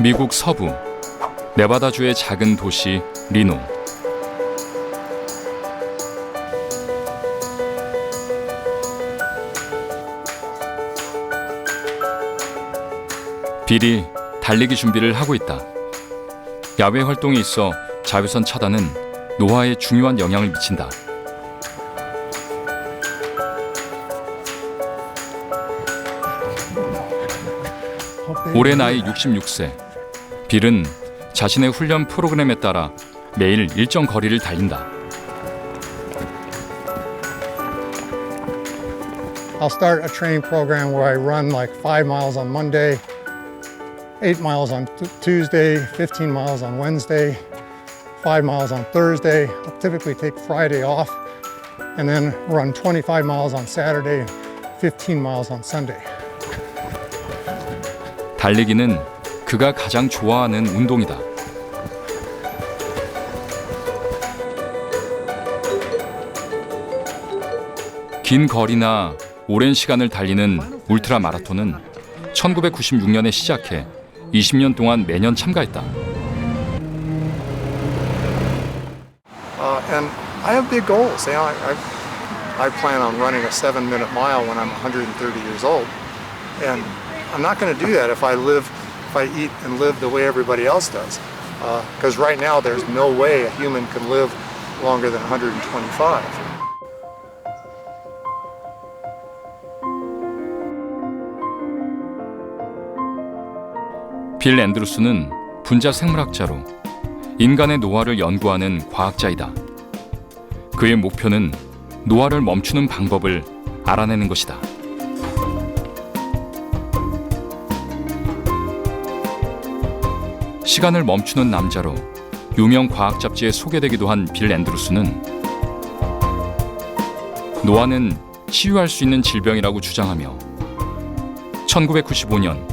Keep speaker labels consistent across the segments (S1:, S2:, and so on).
S1: 미국 서부 네바다주의 작은 도시 리노. 빌이 달리기 준비를 하고 있다. 야외 활동이 있어 자외선 차단은 노화에 중요한 영향을 미친다. 올해 나이 66세. 빌은 자신의 훈련 프로그램에 따라 매일 일정 거리를 달린다.
S2: I'll start a training program where I run like 5 miles on Monday, 8 miles on Tuesday, 15 miles on Wednesday, 5 miles on Thursday. I'll typically take Friday off and then run 25 miles on Saturday and 15 miles on Sunday.
S1: 달리기는 그가 가장 좋아하는 운동이다. 긴 거리나 오랜 시간을 달리는 울트라 마라톤은 1996년에 시작해 20년 동안 매년 참가했다.
S2: And I have big goals. I plan on running a 7-minute mile when I'm 130 years old, and I'm not going to do that if I eat and live the way everybody else does. Because right now there's no way a human can live longer than 125.
S1: 빌 앤드루스는 분자 생물학자로 인간의 노화를 연구하는 과학자이다. 그의 목표는 노화를 멈추는 방법을 알아내는 것이다. 시간을 멈추는 남자로 유명 과학 잡지에 소개되기도 한 빌 앤드루스는 노화는 치유할 수 있는 질병이라고 주장하며 1995년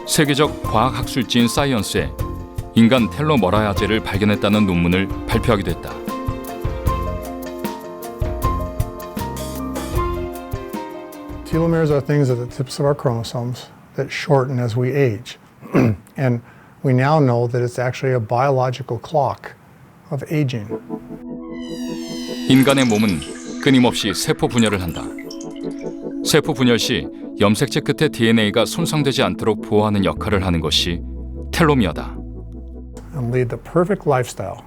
S1: 세계적 과학학술지인 사이언스에 인간 텔로머라야제를 발견했다는 논문을 발표하기도 했다.
S2: Telomeres are things at the tips of our chromosomes that shorten as we age. And we now know that it's actually a biological clock of aging.
S1: 인간의 몸은 끊임없이 세포 분열을 한다. 세포 분열 시 염색체 끝의 DNA가 손상되지 않도록 보호하는 역할을 하는 것이 텔로미어다.
S2: And lead the perfect lifestyle.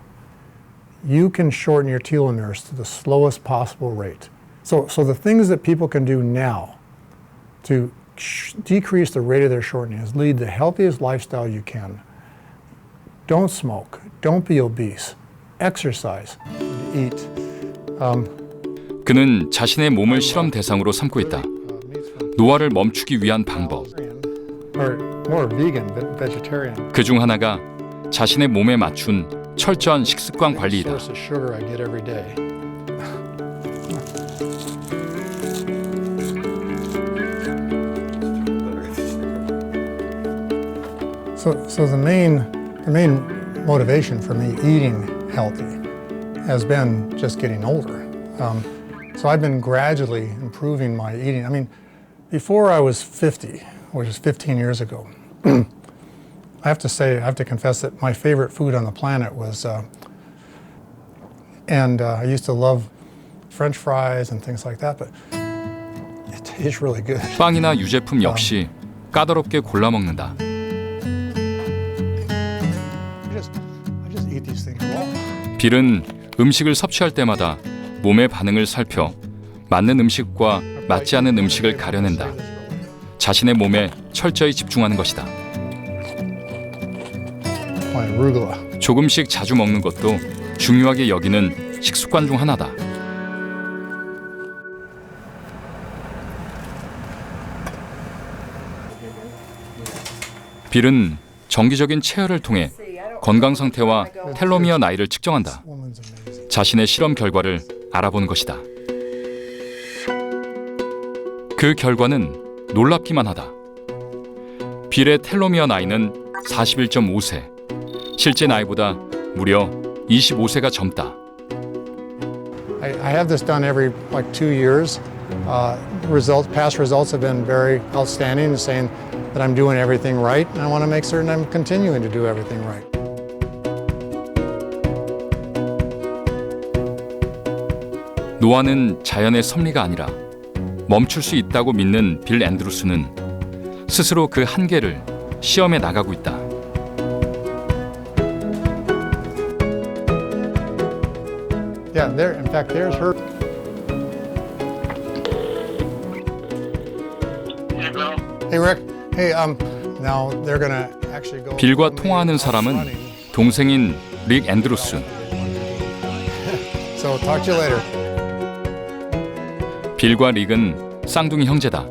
S2: You can shorten your telomeres to the slowest possible rate. So the things that people can do now to decrease the rate of their shortening is lead the healthiest lifestyle you can. Don't smoke. Don't be obese. Exercise. Eat.
S1: 그는 자신의 몸을 실험 대상으로 삼고 있다. 노화를 멈추기 위한 방법. 그 중 하나가 자신의 몸에 맞춘 철저한 식습관 관리이다.
S2: So the main motivation for me eating healthy has been just getting older. So I've been gradually improving my eating. I mean, before I was 50, which is 15 years ago, I have to confess that my favorite food on the planet was, I used to love French fries and things like that, but it tastes really good.
S1: 빵이나 유제품 역시 까다롭게 골라 먹는다.
S2: I just eat these things raw.
S1: 빌은 음식을 섭취할 때마다 몸의 반응을 살펴 맞는 음식과 맞지 않은 음식을 가려낸다. 자신의 몸에 철저히 집중하는 것이다. 조금씩 자주 먹는 것도 중요하게 여기는 식습관 중 하나다. 빌은 정기적인 체열을 통해 건강 상태와 텔로미어 나이를 측정한다. 자신의 실험 결과를 알아보는 것이다. 그 결과는 놀랍기만 하다. 빌의 텔로미어 나이는 41.5세. 실제 나이보다 무려 25세가 젊다.
S2: I have this done every 2 years. Past results have been very outstanding, saying that I'm doing everything right, and I want to make certain I'm continuing to do everything right.
S1: 노화는 자연의 섭리가 아니라 멈출 수 있다고 믿는 빌 앤드루스는 스스로 그 한계를 시험해 나가고 있다.
S2: Yeah, there. In fact, there's her. Hey, Rick. Hey, now they're gonna actually go.
S1: 빌과 통화하는 사람은 동생인 릭 앤드루스.
S2: So talk to you later.
S1: 빌과 릭은 쌍둥이 형제다.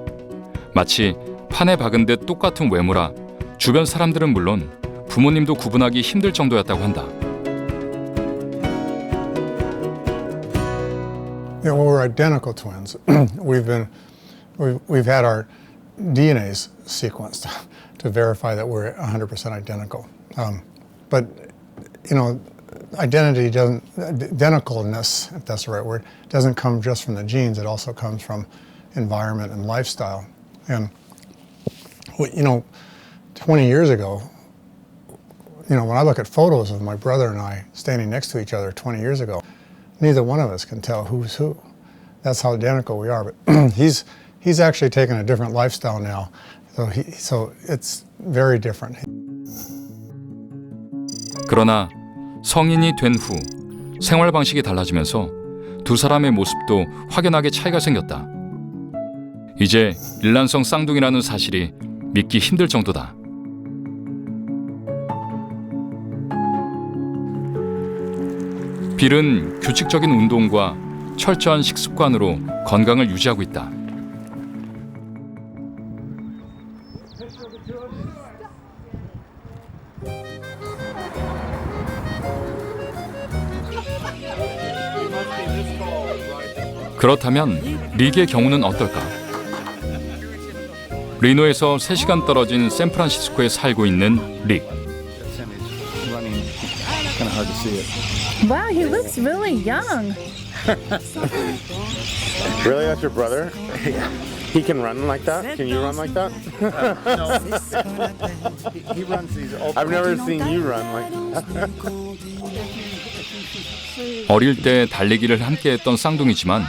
S1: 마치 판에 박은 듯 똑같은 외모라 주변 사람들은 물론 부모님도 구분하기 힘들 정도였다고 한다.
S2: Yeah, well, we're identical twins. we've had our DNAs sequenced to verify that we're 100% identical. But you know, identicalness, if that's the right word, doesn't come just from the genes. It also comes from environment and lifestyle. And you know, 20 years ago, you know, when I look at photos of my brother and I standing next to each other 20 years ago, neither one of us can tell who's who. That's how identical we are. But he's actually taken a different lifestyle now, so it's very different.
S1: 그러나 성인이 된 후 생활 방식이 달라지면서 두 사람의 모습도 확연하게 차이가 생겼다. 이제 일란성 쌍둥이라는 사실이 믿기 힘들 정도다. 빌은 규칙적인 운동과 철저한 식습관으로 건강을 유지하고 있다. 그렇다면 릭의 경우는 어떨까? 리노에서 3시간 떨어진 샌프란시스코에 살고 있는 릭.
S3: Wow, he looks really young.
S4: Really? That's your brother? He can run like that? Can you run like that?
S5: No. He runs these open.
S4: I've never seen you run like that.
S1: 어릴 때 달리기를 함께했던 쌍둥이지만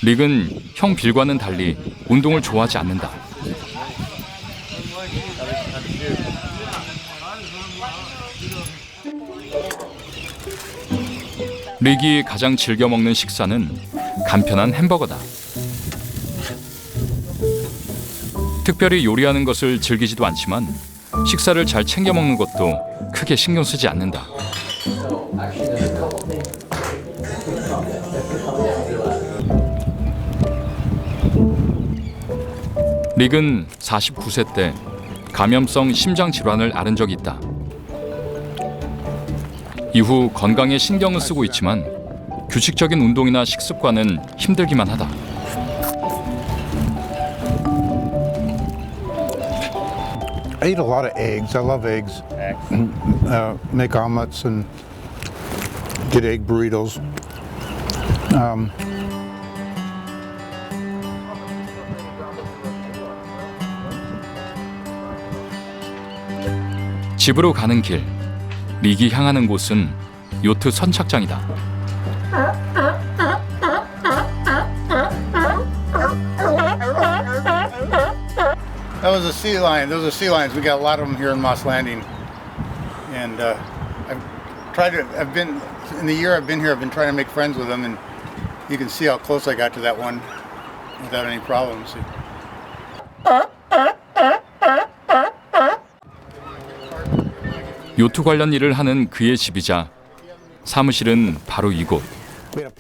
S1: 릭은 형 빌과는 달리 운동을 좋아하지 않는다. 릭이 가장 즐겨 먹는 식사는 간편한 햄버거다. 특별히 요리하는 것을 즐기지도 않지만 식사를 잘 챙겨 먹는 것도 크게 신경 쓰지 않는다. 릭은 49세 때 감염성 심장 질환을 앓은 적이 있다. 이후 건강에 신경을 쓰고 있지만 규칙적인 운동이나 식습관은 힘들기만 하다.
S5: I eat a lot of eggs. I love eggs. Make omelets and get egg burritos.
S1: 집으로 가는 길, 릭이 향하는 곳은 요트 선착장이다.
S5: That was a sea lion. Those are sea lions. We got a lot of them here in Moss Landing. And I've been, in the year I've been here, I've been trying to make friends with them, and you can see how close I got to that one without any problems.
S1: 요트 관련 일을 하는 그의 집이자 사무실은 바로 이곳,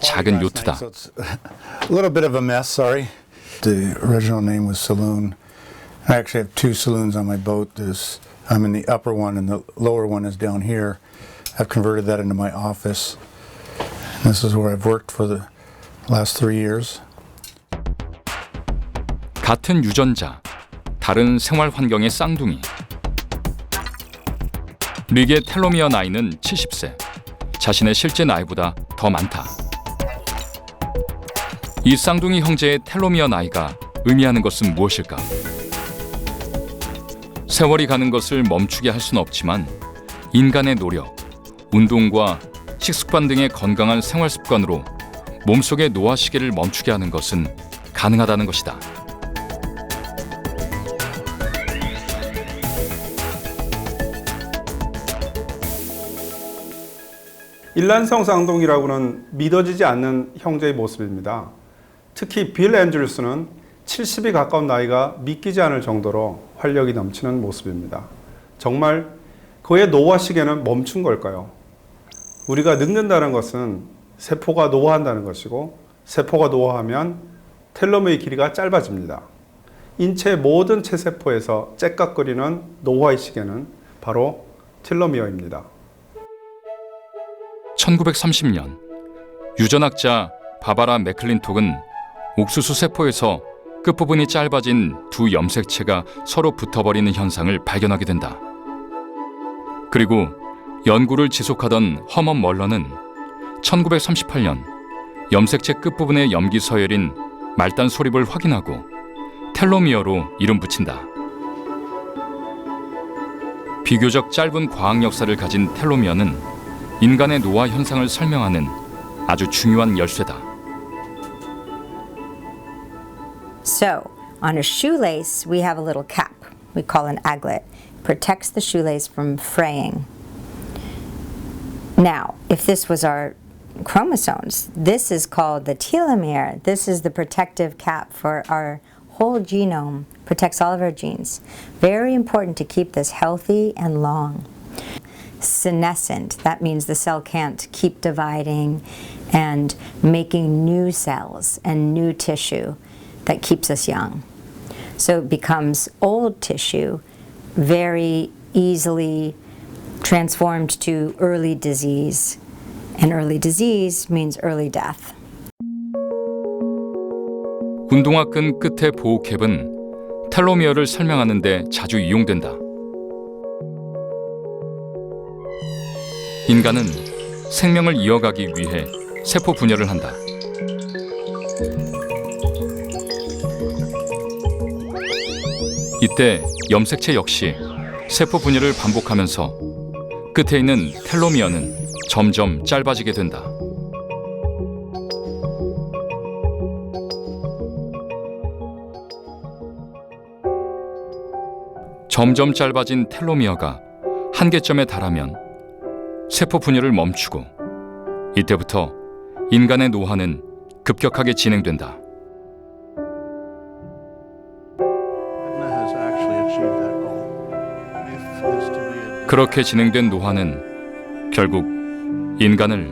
S1: 작은 요트다.
S5: So it's a little bit of a mess, sorry. The original name was Saloon. I actually have two saloons on my boat. I'm in the upper one and the lower one is down here. I've converted that into my office. This is where I've worked for the last 3 years.
S1: 같은 유전자, 다른 생활 환경의 쌍둥이. 릭의 텔로미어 나이는 70세, 자신의 실제 나이보다 더 많다. 이 쌍둥이 형제의 텔로미어 나이가 의미하는 것은 무엇일까? 세월이 가는 것을 멈추게 할 수는 없지만 인간의 노력, 운동과 식습관 등의 건강한 생활 습관으로 몸속의 노화 시계를 멈추게 하는 것은 가능하다는 것이다.
S6: 일란성 쌍둥이라고는 믿어지지 않는 형제의 모습입니다. 특히 빌 앤드루스는 70이 가까운 나이가 믿기지 않을 정도로 활력이 넘치는 모습입니다. 정말 그의 노화 시계는 멈춘 걸까요? 우리가 늙는다는 것은 세포가 노화한다는 것이고, 세포가 노화하면 텔로메어의 길이가 짧아집니다. 인체 모든 체세포에서 째깍거리는 노화의 시계는 바로 텔로미어입니다.
S1: 1930년 유전학자 바바라 맥클린톡은 옥수수 세포에서 끝부분이 짧아진 두 염색체가 서로 붙어버리는 현상을 발견하게 된다. 그리고 연구를 지속하던 허먼 멀러는 1938년 염색체 끝부분의 염기 서열인 말단 소립을 확인하고 텔로미어로 이름 붙인다. 비교적 짧은 과학 역사를 가진 텔로미어는 인간의 노화 현상을 설명하는 아주 중요한 열쇠다.
S7: So, on a shoelace, we have a little cap we call an aglet. Protects the shoelace from fraying. Now, if this was our chromosomes, this is called the telomere. This is the protective cap for our whole genome, protects all of our genes. Very important to keep this healthy and long. Senescent, that means the cell can't keep dividing and making new cells and new tissue that keeps us young. So it becomes old tissue, very easily transformed to early disease. And early disease means early death.
S1: 운동화 끈 끝의 보호캡은 텔로미어를 설명하는 데 자주 이용된다. 인간은 생명을 이어가기 위해 세포 분열을 한다. 이때 염색체 역시 세포 분열을 반복하면서 끝에 있는 텔로미어는 점점 짧아지게 된다. 점점 짧아진 텔로미어가 한계점에 달하면 세포 분열을 멈추고 이때부터 인간의 노화는 급격하게 진행된다. 그렇게 진행된 노화는 결국 인간을